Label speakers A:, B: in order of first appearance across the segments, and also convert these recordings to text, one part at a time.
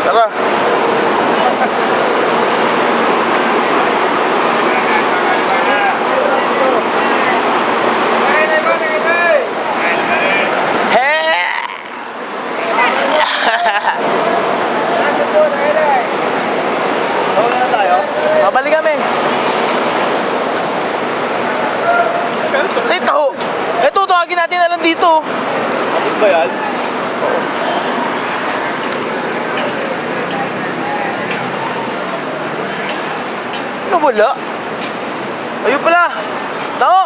A: Tara. Babalik kami. Sa ito. Ito, tawagin natin na lang dito.
B: Bakit ba yan?
A: Ano wala? Ayun pala. Tao.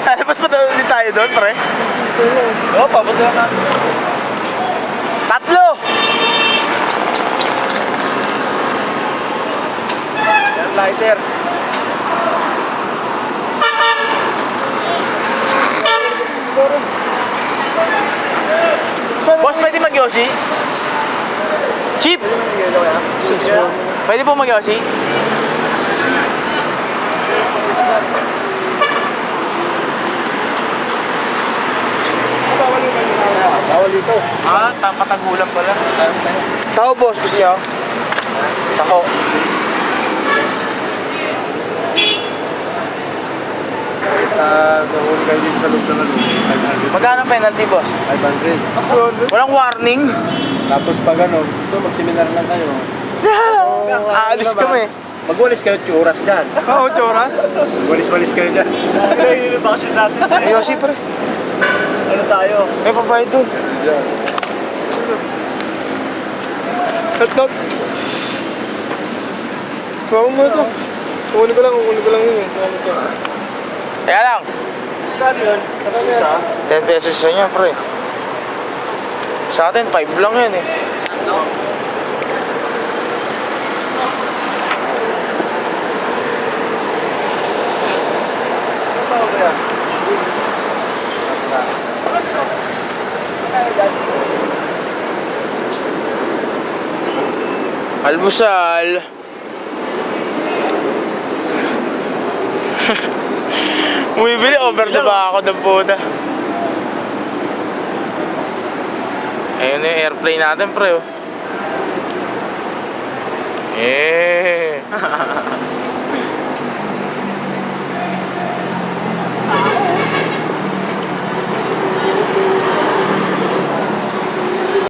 A: Lalabas pa daw ulit tayo doon, pre.
B: Oo, papunta na.
A: Tatlo.
B: Yan, lighter.
A: Boss, pwede mag-yosi? Chip! Pwede po mag-yosi?
B: Bawal dito.
A: Ah, patagulan pala. Taho, boss. Gusto niyo? Taho.
B: Nahuli kayo dito sa loob ng ano, 500.
A: Magkano penalty, boss?
B: 500.
A: Walang warning.
B: Tapos pag ano, gusto mag-seminar lang kayo.
A: Aalis kami.
B: Mag-walis kayo, tsuras dyan.
A: Oo, choras.
B: Walis-walis kayo dyan. Ay, yung bakit natin.
A: Yosi, pre.
B: Ano tayo?
A: May pabayad doon.
B: Yan.
A: Tatlot. Bawa mo ito. Kukunin ko lang yun eh. Teka lang.
B: Kano yun? Sa kanisa?
A: 10 pesos sa inyo, pre. Sa atin, 5 lang yan eh.
B: Ano tao ba yan?
A: Almusal. Bumibili, over na ba ako ng puta? Ayun na yung airplane natin, pre, oh. Eh.